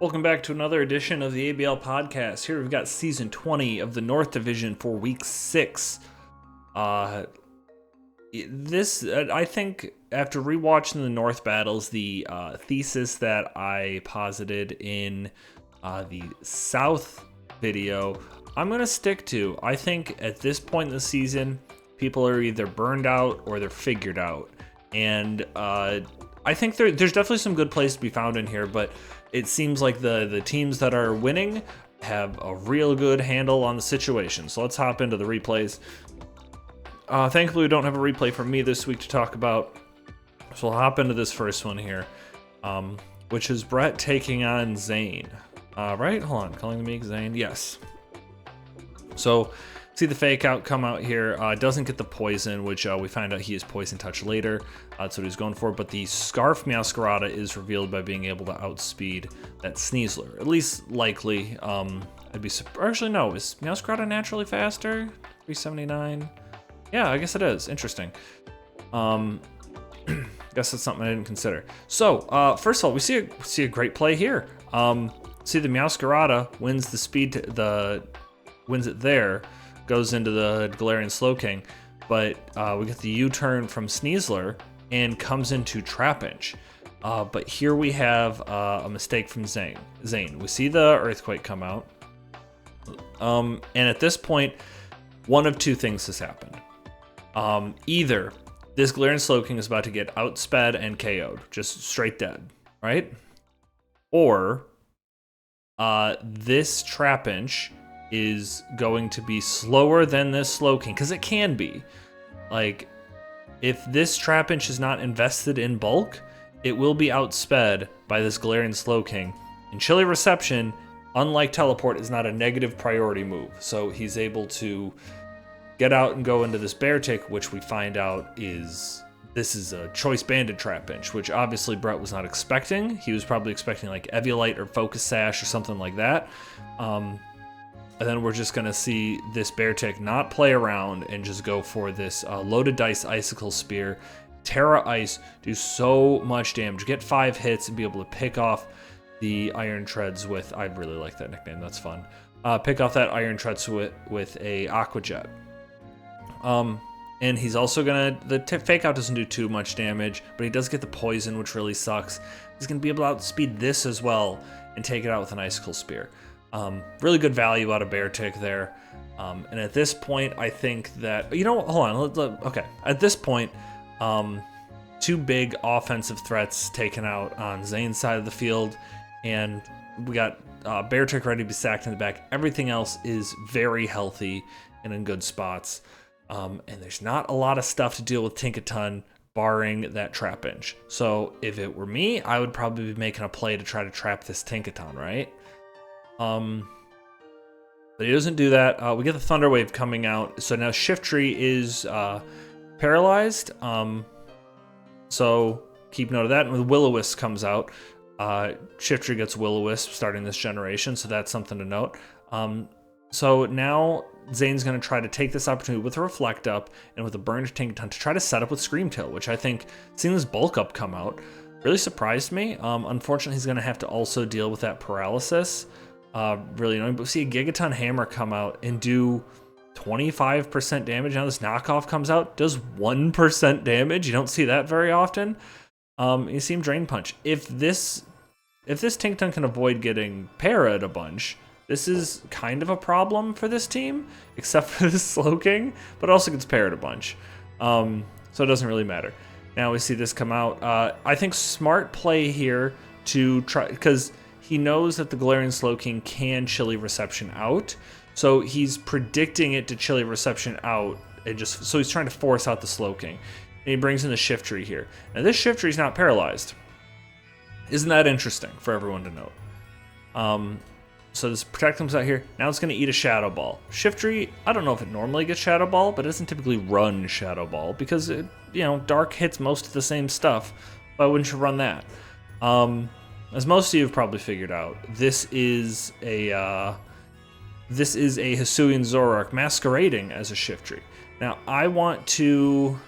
Welcome back to another edition of the ABL podcast. Here we've got season 20 of the North Division for week 6. I think after rewatching the North battles, the thesis that I posited in the South video, I'm going to stick to. I think at this point in the season, people are either burned out or they're figured out. And I think there's definitely some good plays to be found in here, but it seems like the teams that are winning have a real good handle on the situation. So let's hop into the replays. Thankfully, we don't have a replay from me this week to talk about. So we'll hop into this first one here, which is Brett taking on Zane. Right? Hold on. Calling the meek Zane? Yes. So see the fake out come out here. Doesn't get the poison, which we find out he is poison touch later. That's what he's going for. But the Scarf Meowscarada is revealed by being able to outspeed that Sneasler. At least likely. I'd be surprised. Actually, no. Is Meowscarada naturally faster? 379. Yeah, I guess it is. Interesting. Guess that's something I didn't consider. So, first of all, we see a great play here. See the Meowscarada wins the speed, wins it there, goes into the Galarian Slowking, but we get the U-turn from Sneasler and comes into Trapinch. But here we have a mistake from Zane. We see the Earthquake come out, and at this point, one of two things has happened. Either this Galarian Slowking is about to get outsped and KO'd, just straight dead, right? Or this Trapinch is going to be slower than this Slowking, because it can be. Like, if this Trapinch is not invested in bulk, it will be outsped by this Galarian Slowking. And Chilly Reception, unlike Teleport, is not a negative priority move, so he's able to get out and go into this Beartic, which we find out is a Choice Banded Trapinch, which obviously Brett was not expecting. He was probably expecting like Eviolite or Focus Sash or something like that. And then we're just going to see this Beartic not play around and just go for this Loaded Dice Icicle Spear. Terra Ice, do so much damage. Get 5 hits and be able to pick off the Iron Treads with... I really like that nickname. That's fun. Pick off that Iron Treads with a Aqua Jet. And he's also going to... The Fake Out doesn't do too much damage, but he does get the Poison, which really sucks. He's going to be able to outspeed this as well and take it out with an Icicle Spear. Really good value out of Beartic there. And at this point, I think that... You know what? Hold on. Okay. At this point, 2 big offensive threats taken out on Zane's side of the field. And we got Beartic ready to be sacked in the back. Everything else is very healthy and in good spots. And there's not a lot of stuff to deal with Tinkaton, barring that Trapinch. So if it were me, I would probably be making a play to try to trap this Tinkaton, right? But he doesn't do that. We get the Thunder Wave coming out. So now Shiftry is paralyzed. So keep note of that. And when Will-O-Wisp comes out, Shiftry gets Will-O-Wisp starting this generation. So that's something to note. So now Zane's going to try to take this opportunity with a Reflect Up and with a Burned Tinkaton to try to set up with Scream Tail, which I think, seeing this Bulk Up come out, really surprised me. Unfortunately, he's going to have to also deal with that Paralysis. Really annoying. But we see a Gigaton Hammer come out and do 25% damage. Now this knockoff comes out, does 1% damage. You don't see that very often. You see him Drain Punch. If this Tinkaton can avoid getting para'd a bunch, this is kind of a problem for this team, except for this Slowking, but also gets para'd a bunch. So it doesn't really matter. Now we see this come out. I think smart play here to try, because he knows that the Galarian Slowking can Chilly Reception out. So he's predicting it to Chilly Reception out, and so he's trying to force out the Slowking. And he brings in the Shiftry here. Now this Shiftry is not paralyzed. Isn't that interesting for everyone to note? So this Protect comes out here. Now it's going to eat a Shadow Ball. Shiftry, I don't know if it normally gets Shadow Ball, but it doesn't typically run Shadow Ball because Dark hits most of the same stuff. Why wouldn't you run that? As most of you have probably figured out, this is a Hisuian Zoroark masquerading as a Shiftry. Now I want to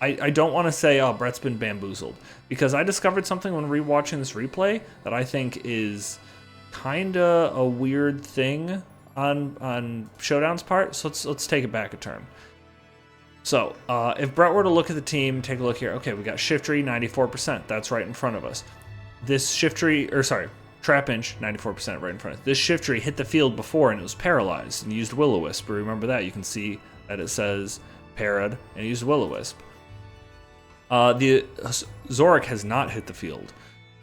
I don't want to say, oh, Brett's been bamboozled, because I discovered something when rewatching this replay that I think is kind of a weird thing on Showdown's part. So let's take it back a turn. So if Brett were to look at the team, take a look here. Okay, we got Shiftry 94%. That's right in front of us. This Shiftry, or sorry, Trapinch 94% right in front of us. This Shiftry hit the field before and it was paralyzed and used Will-O-Wisp. Remember that? You can see that it says parad and used Will-O-Wisp. The Zoroark has not hit the field,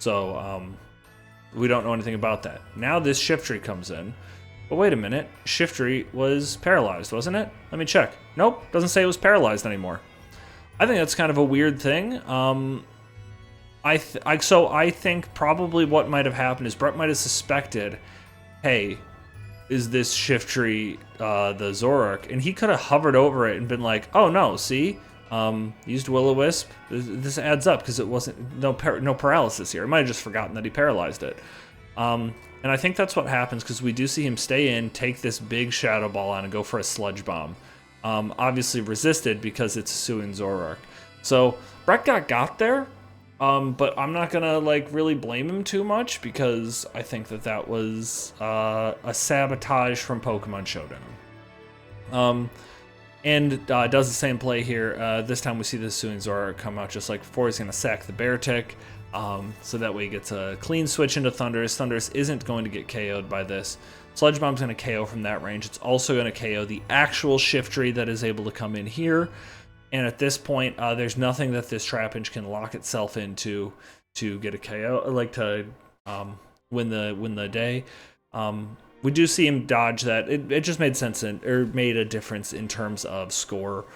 so we don't know anything about that. Now this Shiftry comes in, but wait a minute, Shiftry was paralyzed, wasn't it? Let me check. Nope, doesn't say it was paralyzed anymore. I think that's kind of a weird thing. I think probably what might have happened is Brett might have suspected, hey, is this Shiftry the Zoroark? And he could have hovered over it and been like, oh no, see? Used Will-O-Wisp. This adds up because it wasn't no paralysis here. I might have just forgotten that he paralyzed it. And I think that's what happens because we do see him stay in, take this big Shadow Ball on, and go for a Sludge Bomb. Obviously resisted because it's Hisuian Zoroark. So Brett got there, but I'm not gonna like really blame him too much because I think that was a sabotage from Pokemon Showdown. And does the same play here. This time we see the Hisuian Zoroark come out just like before. He's going to sack the Beartic, so that way he gets a clean switch into Thundurus. Thundurus isn't going to get KO'd by this. Sludge Bomb's going to KO from that range. It's also going to KO the actual Shiftry that is able to come in here. And at this point, there's nothing that this Trapinch can lock itself into to get a KO, like to win the day. We do see him dodge that. It just made sense or made a difference in terms of score.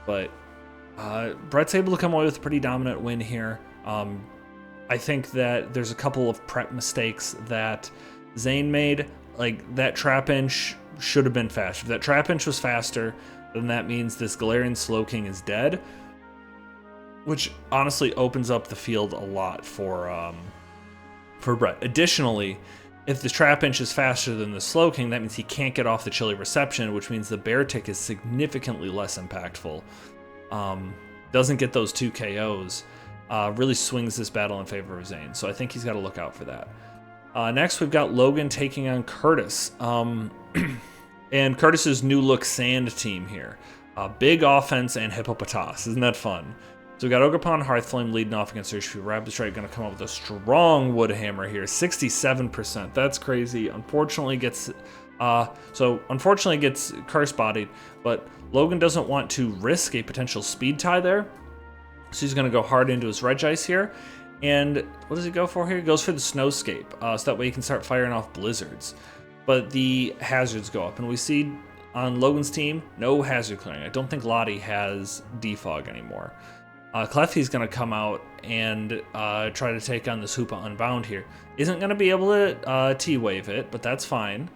But Brett's able to come away with a pretty dominant win here. I think that there's a couple of prep mistakes that Zane made. Like that Trapinch should have been faster. If that Trapinch was faster, then that means this Galarian Slowking is dead, which honestly opens up the field a lot for Brett. Additionally, if the Trapinch is faster than the Slowking, that means he can't get off the Chilly Reception, which means the Beartic is significantly less impactful. Doesn't get those 2 KOs. Really swings this battle in favor of Zane, so I think he's got to look out for that. Next, we've got Logan taking on Curtis. And Curtis's new look Sand team here. Big offense and Hippopotas. Isn't that fun? So we got Ogerpon, Hearthflame leading off against Urshifu. Rapistrite going to come up with a strong Wood Hammer here. 67%. That's crazy. Unfortunately gets Curse Bodied, but Logan doesn't want to risk a potential speed tie there. So he's going to go hard into his Regice here. And what does he go for here? He goes for the Snowscape. So that way he can start firing off Blizzards. But the hazards go up. And we see on Logan's team, no hazard clearing. I don't think Lottie has Defog anymore. Clefty's going to come out and try to take on this Hoopa Unbound here. Isn't going to be able to T-Wave it, but that's fine.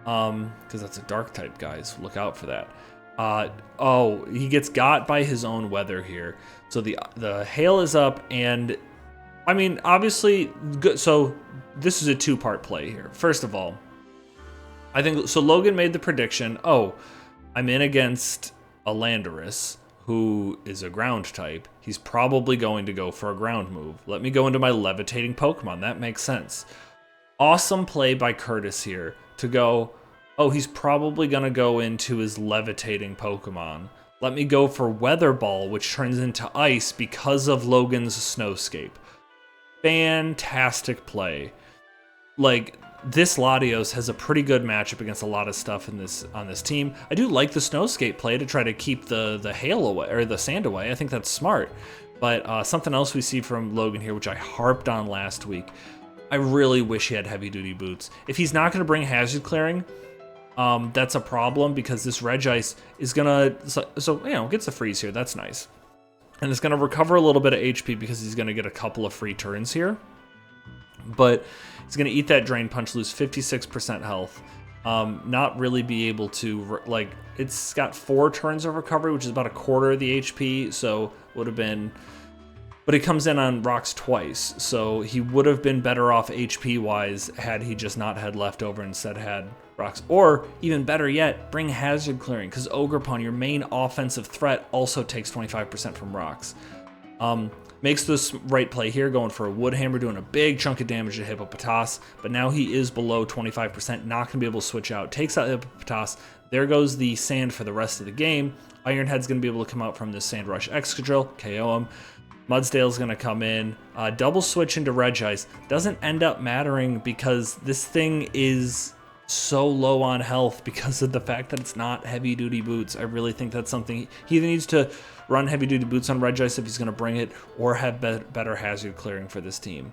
Because that's a Dark type, guys. Look out for that. Oh, he gets got by his own weather here. So the Hail is up, and I mean, obviously, good. So this is a 2-part play here. First of all, I think, so Logan made the prediction, oh, I'm in against a Landorus, who is a ground type. He's probably going to go for a ground move. Let me go into my levitating Pokemon. That makes sense. Awesome play by Curtis here to go, oh, he's probably going to go into his levitating Pokemon. Let me go for Weather Ball, which turns into Ice because of Logan's Snowscape. Fantastic play. Like, this Latios has a pretty good matchup against a lot of stuff on this team. I do like the Snowscape play to try to keep the hail away, or the sand away. I think that's smart. But something else we see from Logan here, which I harped on last week, I really wish he had heavy duty boots. If he's not going to bring hazard clearing, that's a problem because this Regice is gonna gets the freeze here. That's nice, and it's gonna recover a little bit of HP because he's gonna get a couple of free turns here. But he's going to eat that Drain Punch, lose 56% health, not really be able to, like, it's got 4 turns of recovery, which is about a quarter of the HP, so would have been, but he comes in on rocks twice, so he would have been better off HP-wise had he just not had leftover, instead had rocks. Or, even better yet, bring hazard clearing, because Ogerpon, your main offensive threat, also takes 25% from rocks. Makes this right play here, going for a Wood Hammer, doing a big chunk of damage to Hippopotas, but now he is below 25%, not going to be able to switch out. Takes out Hippopotas. There goes the sand for the rest of the game. Ironhead's going to be able to come out from this Sand Rush Excadrill, KO him. Mudsdale's going to come in, double switch into Regice. Doesn't end up mattering because this thing is so low on health because of the fact that it's not heavy duty boots. I really think that's something he either needs to run heavy duty boots on Regice if he's going to bring it, or have better hazard clearing for this team.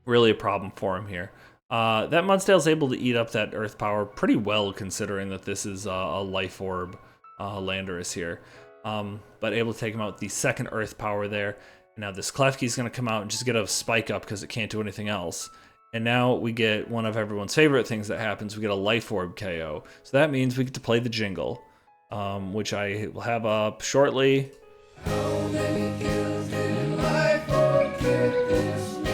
Really a problem for him here. That Mudsdale's able to eat up that Earth Power pretty well, considering that this is a Life Orb Landorus here. But able to take him out with the second Earth Power there. And now this Klefki's going to come out and just get a Spike Up because it can't do anything else. And now we get one of everyone's favorite things that happens. We get a Life Orb KO. So that means we get to play the Jingle, which I will have up shortly. How many kills did Life Orb get this week?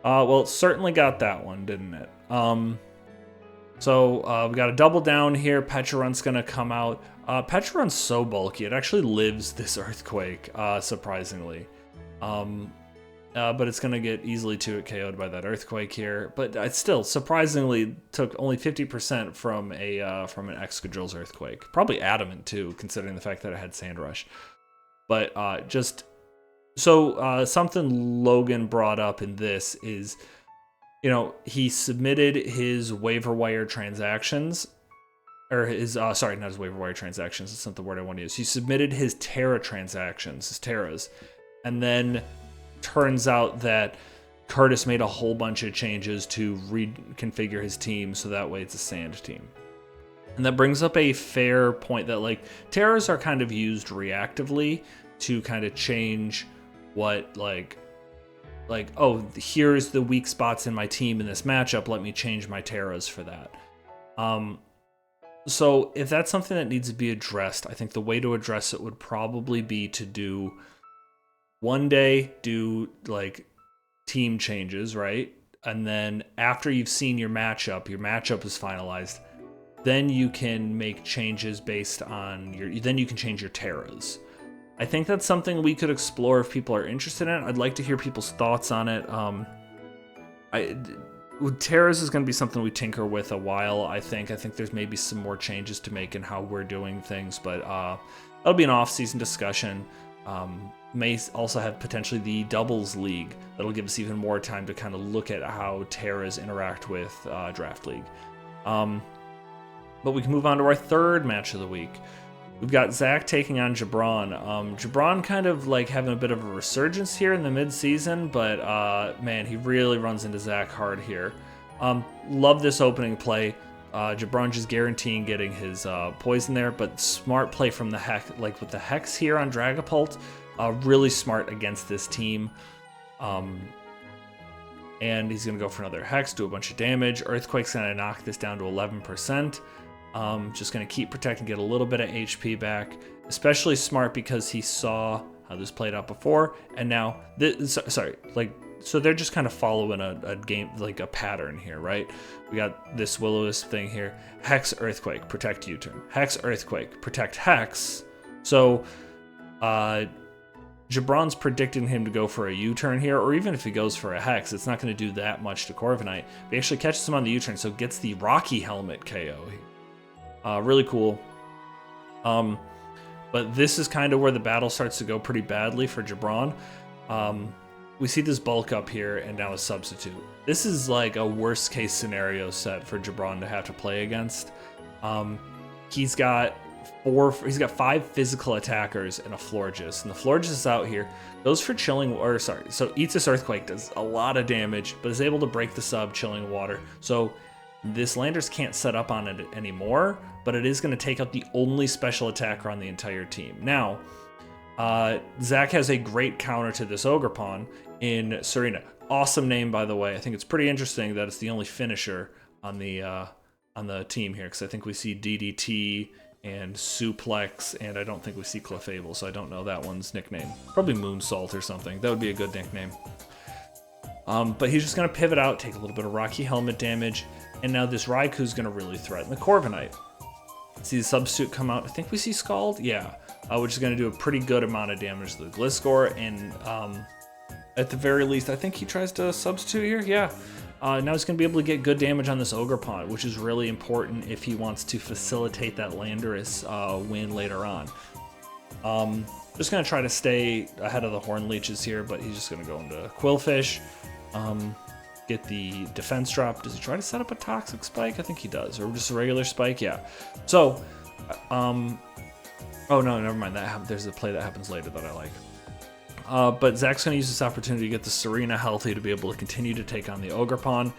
Well, it certainly got that one, didn't it? So we got a double down here. Pecharunt's going to come out. Pecharunt's so bulky. It actually lives this Earthquake, surprisingly. But it's going to get easily 2-hit KO'd by that Earthquake here. But it still, surprisingly, took only 50% from an Excadrill's Earthquake. Probably Adamant, too, considering the fact that it had Sand Rush. But something Logan brought up in this is, you know, he submitted his waiver wire transactions, or his, sorry, not his waiver wire transactions, that's not the word I want to use. He submitted his Terra transactions, his Terras, and then turns out that Curtis made a whole bunch of changes to reconfigure his team so that way it's a sand team. And that brings up a fair point that, like, Terras are kind of used reactively to kind of change what, like, oh, here's the weak spots in my team in this matchup, let me change my Terras for that. So if that's something that needs to be addressed, I think the way to address it would probably be to do one day, do like team changes, right? And then after you've seen your matchup is finalized, then you can make changes based on then you can change your Terras. I think that's something we could explore if people are interested in it. I'd like to hear people's thoughts on it. Terras is going to be something we tinker with a while, I think. I think there's maybe some more changes to make in how we're doing things, but that'll be an off-season discussion. May also have potentially the Doubles League. That'll give us even more time to kind of look at how Terras interact with Draft League. But we can move on to our third match of the week. We've got Zach taking on Jabron. Jabron kind of like having a bit of a resurgence here in the mid-season, but man, he really runs into Zach hard here. Love this opening play. Jabron just guaranteeing getting his poison there, but smart play from the Hex, like with the Hex here on Dragapult. Really smart against this team. And he's going to go for another Hex, do a bunch of damage. Earthquake's going to knock this down to 11%. Just going to keep protecting, get a little bit of HP back. Especially smart because he saw how this played out before. And now, so they're just kind of following a game, like a pattern here, right? We got this Will-O-Wisp thing here. Hex, Earthquake, protect U-turn. Hex, Earthquake, protect Hex. So, Jabron's predicting him to go for a U-turn here, or even if he goes for a Hex, it's not going to do that much to Corviknight. But he actually catches him on the U-turn, so gets the Rocky Helmet KO. Really cool. But this is kind of where the battle starts to go pretty badly for Jabron. We see this bulk up here and now a substitute. This is like a worst case scenario set for Jabron to have to play against. He's got 5 physical attackers and a Florges. And the Florges is out here, goes for so eats this Earthquake, does a lot of damage, but is able to break the sub, Chilling Water. So this Landers can't set up on it anymore, but it is going to take out the only special attacker on the entire team. Now, Zach has a great counter to this Ogerpon in Serena. Awesome name, by the way. I think it's pretty interesting that it's the only finisher on the team here, because I think we see DDT and Suplex, and I don't think we see Clefable, so I don't know that one's nickname. Probably Moonsault or something. That would be a good nickname. But he's just going to pivot out, take a little bit of Rocky Helmet damage, and now this Raikou's going to really threaten the Corviknight. See the substitute come out. I think we see Scald? Yeah. Which is going to do a pretty good amount of damage to the Gliscor, and at the very least, I think he tries to substitute here. Yeah. Now he's going to be able to get good damage on this Ogerpon, which is really important if he wants to facilitate that Landorus win later on. Just going to try to stay ahead of the Horn Leeches here, but he's just going to go into Quillfish, get the defense drop. Does he try to set up a Toxic Spike? I think he does, or just a regular Spike, yeah. So, oh no, never mind, there's a play that happens later that I like. But Zach's going to use this opportunity to get the Serena healthy to be able to continue to take on the Ogerpon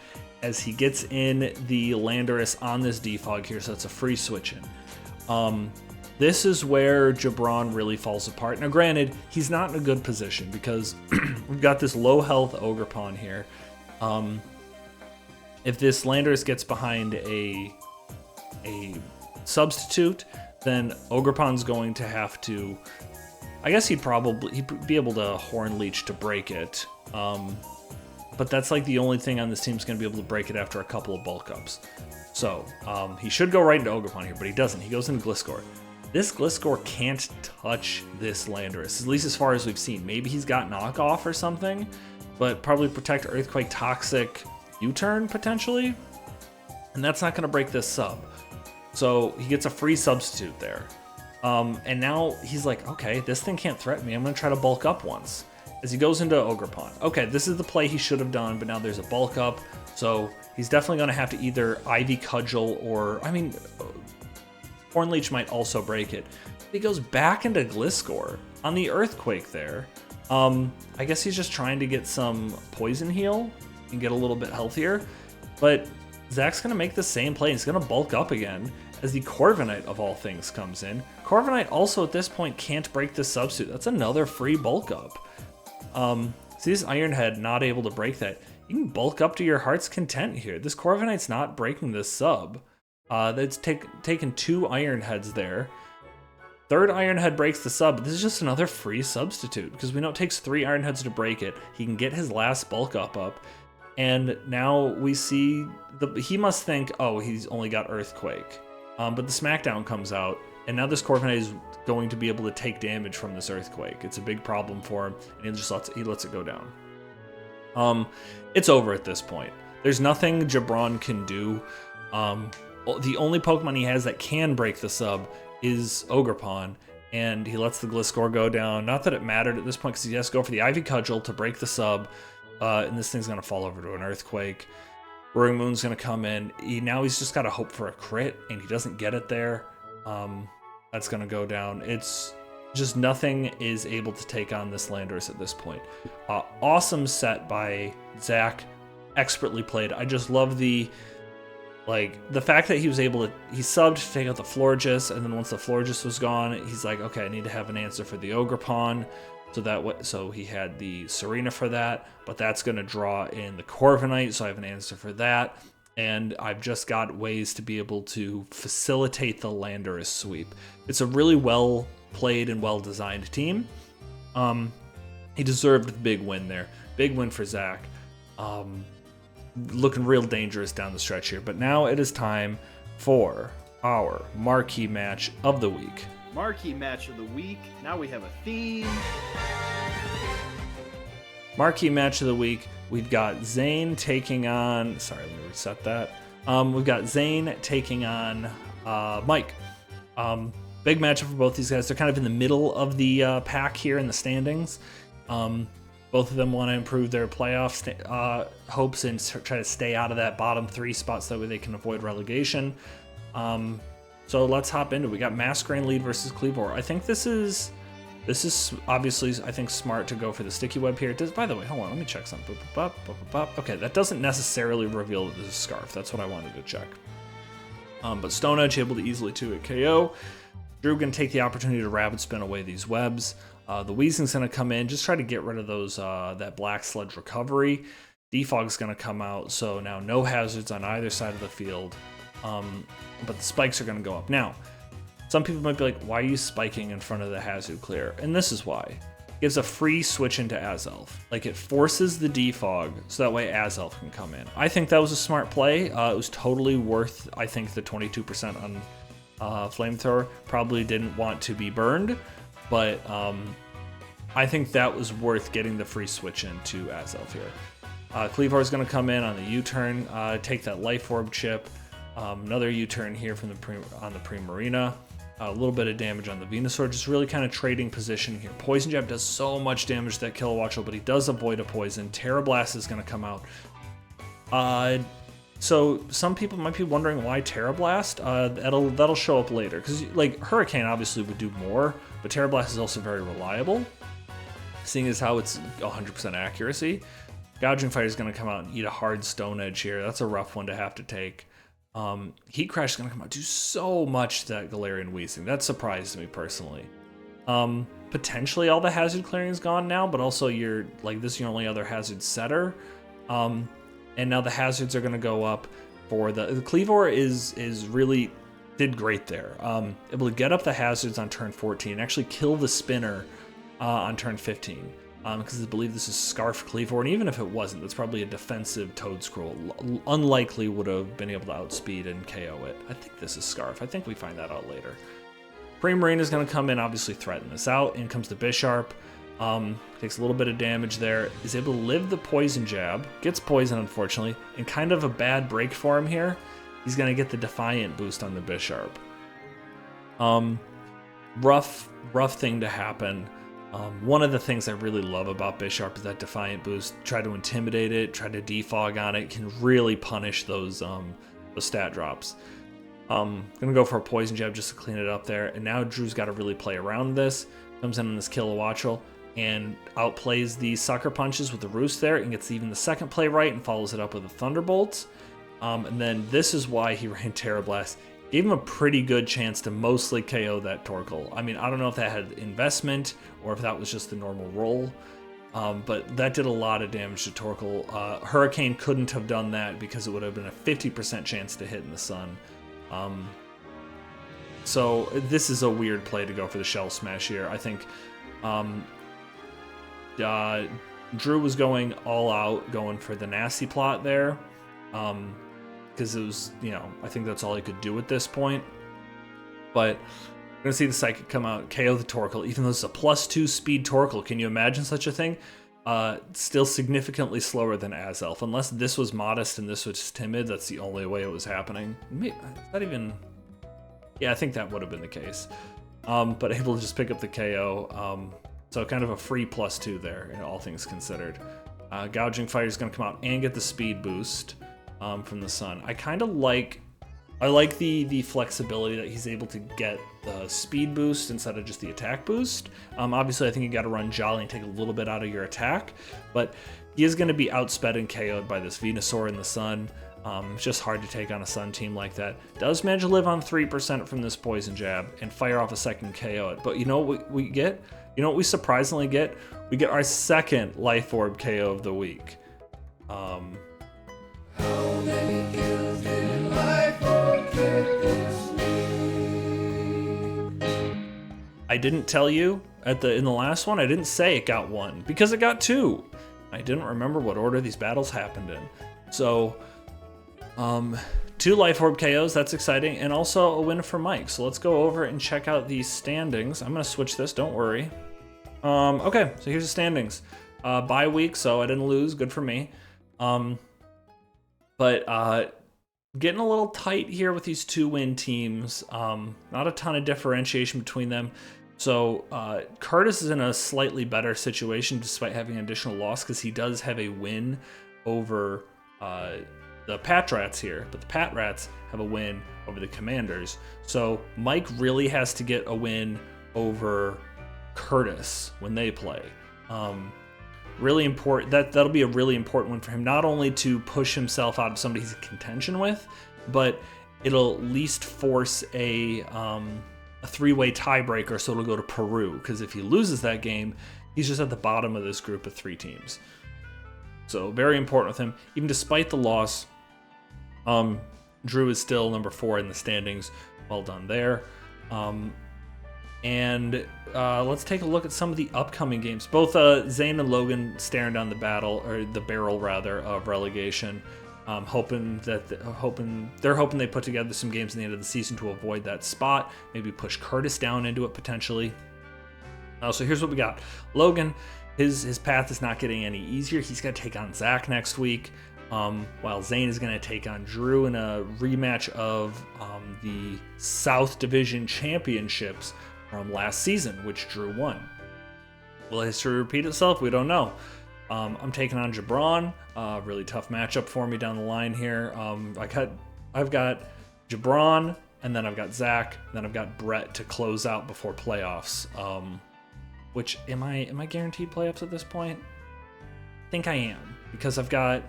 as he gets in the Landorus on this Defog here, so it's a free switch in. This is where Jabron really falls apart. Now granted, he's not in a good position because we've got this low health Ogerpon here. If this Landorus gets behind a substitute, then Ogerpon's going to have to... I guess he'd be able to Horn Leech to break it, but that's like the only thing on this team is going to be able to break it after a couple of bulk ups. So he should go right into Ogerpon here, but he doesn't. He goes into Gliscor. This Gliscor can't touch this Landorus, at least as far as we've seen. Maybe he's got knockoff or something, but probably protect Earthquake, Toxic, U-turn potentially, and that's not going to break this sub. So he gets a free substitute there. And now he's like, okay, this thing can't threaten me. I'm going to try to bulk up once. As he goes into Ogerpon. Okay, this is the play he should have done, but now there's a bulk up. So he's definitely going to have to either Ivy Cudgel or, I mean, Horn Leech might also break it. He goes back into Gliscor on the Earthquake there. I guess he's just trying to get some Poison Heal and get a little bit healthier. But Zach's going to make the same play. He's going to bulk up again as the Corviknight of all things comes in. Corviknight also at this point can't break this substitute. That's another free bulk up. See this Iron Head not able to break that. You can bulk up to your heart's content here. This Corviknight's not breaking this sub. That's taken 2 Iron Heads there. Third Iron Head breaks the sub, but this is just another free substitute because we know it takes 3 Iron Heads to break it. He can get his last bulk up. And now we see, he must think, oh, he's only got Earthquake. But the Smackdown comes out, and now this Corviknight is going to be able to take damage from this Earthquake. It's a big problem for him, and he lets it go down. It's over at this point. There's nothing Jabron can do. The only Pokemon he has that can break the sub is Ogerpon, and he lets the Gliscor go down. Not that it mattered at this point, because he has to go for the Ivy Cudgel to break the sub, and this thing's going to fall over to an Earthquake. Roaring Moon's going to come in. Now he's just got to hope for a crit, and he doesn't get it there. That's going to go down. It's just nothing is able to take on this Landorus at this point. Awesome set by Zach. Expertly played. I just love the fact that he was able to... He subbed to take out the Florges, and then once the Florges was gone, he's like, okay, I need to have an answer for the Ogerpon. So he had the Serena for that, but that's going to draw in the Corviknight, so I have an answer for that. And I've just got ways to be able to facilitate the Landorus sweep. It's a really well played and well designed team. He deserved the big win there. Big win for Zach. Looking real dangerous down the stretch here. But now it is time for our marquee match of the week. Marquee match of the week. Now we have a theme. Marquee match of the week. We've got Zane taking on... Sorry, let me reset that. We've got Zane taking on Mike. Big matchup for both these guys. They're kind of in the middle of the pack here in the standings. Both of them want to improve their playoff hopes and try to stay out of that bottom 3 spots. That way they can avoid relegation. So let's hop into it. We got Masquerain lead versus Cleavor. I think this is obviously, I think, smart to go for the sticky web here. By the way, hold on, let me check something. Okay, that doesn't necessarily reveal that this is Scarf. That's what I wanted to check. But Stone Edge able to easily 2-hit KO. Drew going to take the opportunity to Rapid Spin away these webs. The Weezing's going to come in, just try to get rid of those that Black Sludge recovery. Defog's going to come out, so now no hazards on either side of the field. But the spikes are going to go up. Now, some people might be like, why are you spiking in front of the hazard clear? And this is why. gives a free switch into Azelf. Like, it forces the defog so that way Azelf can come in. I think that was a smart play. It was totally worth, I think, the 22% on Flamethrower. Probably didn't want to be burned, but I think that was worth getting the free switch into Azelf here. Cleavar is going to come in on the U-turn, take that Life Orb chip. Another U-turn here from on the Primarina. A little bit of damage on the Venusaur, just really kind of trading position here. Poison Jab does so much damage to that Kilowattrel, but he does avoid a poison. Terra Blast is going to come out. So some people might be wondering why Terra Blast. That'll show up later, because like Hurricane obviously would do more, but Terra Blast is also very reliable, seeing as how it's 100% accuracy. Gouging Fire is going to come out and eat a hard Stone Edge here. That's a rough one to have to take. Heat Crash is going to come out, do so much to that Galarian Weezing. That surprised me personally. Potentially all the hazard clearing is gone now, but also this is your only other hazard setter. And now the hazards are going to go up for the Cleavor is really did great there. Able to get up the hazards on turn 14, actually kill the spinner on turn 15. Because I believe this is Scarf Cleavor, and even if it wasn't, that's probably a defensive Toad Scroll. Unlikely would have been able to outspeed and KO it. I think this is Scarf. I think we find that out later. Primarina is going to come in, obviously threaten this out. In comes the Bisharp. Takes a little bit of damage there. Is able to live the Poison Jab. Gets poison, unfortunately. And kind of a bad break for him here. He's going to get the Defiant boost on the Bisharp. Rough thing to happen. One of the things I really love about Bisharp is that Defiant boost. Try to intimidate it, try to defog on it, can really punish those stat drops. Gonna go for a Poison Jab just to clean it up there. And now Drew's got to really play around this. Comes in on this Kilowattrel and outplays the Sucker Punches with the Roost there and gets even the second play right and follows it up with a Thunderbolt. And then this is why he ran Terra Blast. Gave him a pretty good chance to mostly KO that Torkoal. I mean, I don't know if that had investment or if that was just the normal roll, but that did a lot of damage to Torkoal. Hurricane couldn't have done that because it would have been a 50% chance to hit in the sun. So this is a weird play to go for the Shell Smash here. I think Drew was going all out, going for the nasty plot there. Because it was, I think that's all he could do at this point. But we're going to see the Psychic come out, KO the Torkoal, even though it's a +2 speed Torkoal. Can you imagine such a thing? Still significantly slower than Azelf. Unless this was modest and this was timid, that's the only way it was happening. Not even... Yeah, I think that would have been the case. But able to just pick up the KO. So kind of a free +2 there, all things considered. Gouging Fire is going to come out and get the speed boost. From the sun. I like the flexibility that he's able to get the speed boost instead of just the attack boost. Obviously, I think you got to run Jolly and take a little bit out of your attack, but he is going to be outsped and KO'd by this Venusaur in the sun. It's just hard to take on a sun team like that. Does manage to live on 3% from this Poison Jab and fire off a second KO it. But you know what we get? You know what we surprisingly get? We get our second Life Orb KO of the week. How many kills did Life Orb get this week? I didn't tell you in the last one. I didn't say it got 1 because it got 2. I didn't remember what order these battles happened in. So, 2 Life Orb KOs. That's exciting, and also a win for Mike. So let's go over and check out these standings. I'm gonna switch this. Don't worry. Okay, so here's the standings. Bye week, so I didn't lose. Good for me. But getting a little tight here with these 2-win teams. Not a ton of differentiation between them. So Curtis is in a slightly better situation despite having an additional loss because he does have a win over the Patrats here. But the Patrats have a win over the Commanders. So Mike really has to get a win over Curtis when they play. Really important. That'll be a really important one for him, not only to push himself out of somebody he's in contention with, but it'll at least force a 3-way tiebreaker, so it'll go to Peru, because if he loses that game, he's just at the bottom of this group of 3 teams. So very important with him. Even despite the loss, Drew is still number 4 in the standings. Well done there. And let's take a look at some of the upcoming games. Both Zane and Logan staring down the barrel rather, of relegation. Hoping they're hoping they put together some games in the end of the season to avoid that spot. Maybe push Curtis down into it potentially. So here's what we got. Logan, his path is not getting any easier. He's got to take on Zach next week, while Zane is going to take on Drew in a rematch of the South Division Championships from last season, which Drew won. Will history repeat itself? We don't know. I'm taking on Jabron. Really tough matchup for me down the line here. I've got Jabron, and then I've got Zach, and then I've got Brett to close out before playoffs. Which am I guaranteed playoffs at this point? I think I am, because I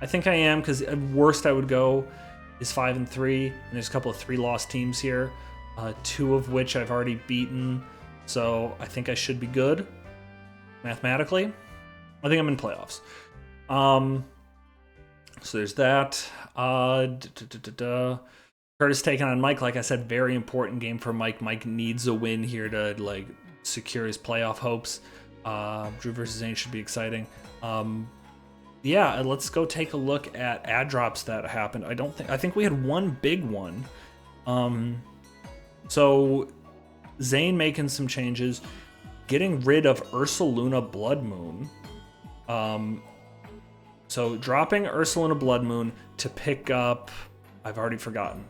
think I am, because at worst I would go is 5-3, and there's a couple of 3-loss teams here, 2 of which I've already beaten, so I think I should be good mathematically. I think I'm in playoffs. So there's that. Curtis taking on Mike. Like I said, very important game for Mike. Mike needs a win here to secure his playoff hopes. Drew versus Zane should be exciting. Yeah, let's go take a look at ad drops that happened. I think we had one big one. So Zane making some changes, getting rid of Ursaluna Blood Moon. So dropping Ursaluna Blood Moon to pick up, I've already forgotten.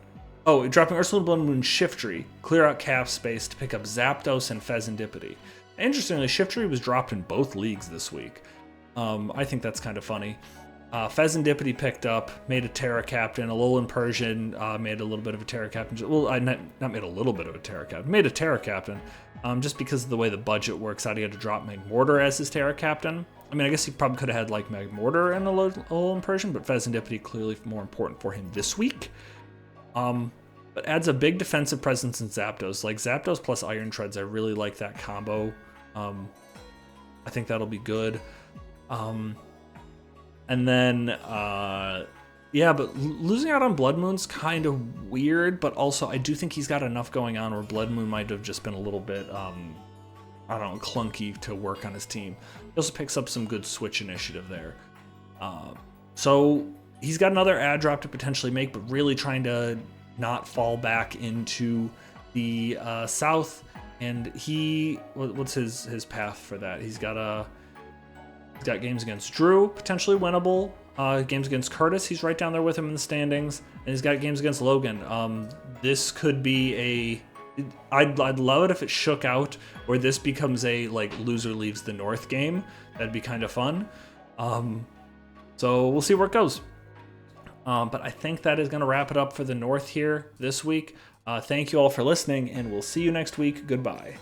Oh, dropping Ursaluna Blood Moon Shiftry, clear out cap space to pick up Zapdos and Fezandipity. Interestingly, Shiftry was dropped in both leagues this week. I think that's kind of funny. Fezandipity picked up, made a Terra Captain. Alolan Persian made a little bit of a Terra Captain. Well, I not made a little bit of a Terra Captain. Made a Terra Captain, just because of the way the budget works out. He had to drop Magmortar as his Terra Captain. I mean, I guess he probably could have had Magmortar and Alolan Persian, but Fezandipity clearly more important for him this week. But adds a big defensive presence in Zapdos. Zapdos plus Iron Treads, I really like that combo. I think that'll be good. And then, yeah, but losing out on Blood Moon's kind of weird, but also I do think he's got enough going on where Blood Moon might have just been a little bit, I don't know, clunky to work on his team. He also picks up some good switch initiative there. So he's got another ad drop to potentially make, but really trying to not fall back into the South. And what's his path for that? He's got games against Drew, potentially winnable. Games against Curtis, he's right down there with him in the standings. And he's got games against Logan. This could be I'd love it if it shook out where this becomes a loser leaves the North game. That'd be kind of fun. So we'll see where it goes. But I think that is going to wrap it up for the North here this week. Thank you all for listening, and we'll see you next week. Goodbye.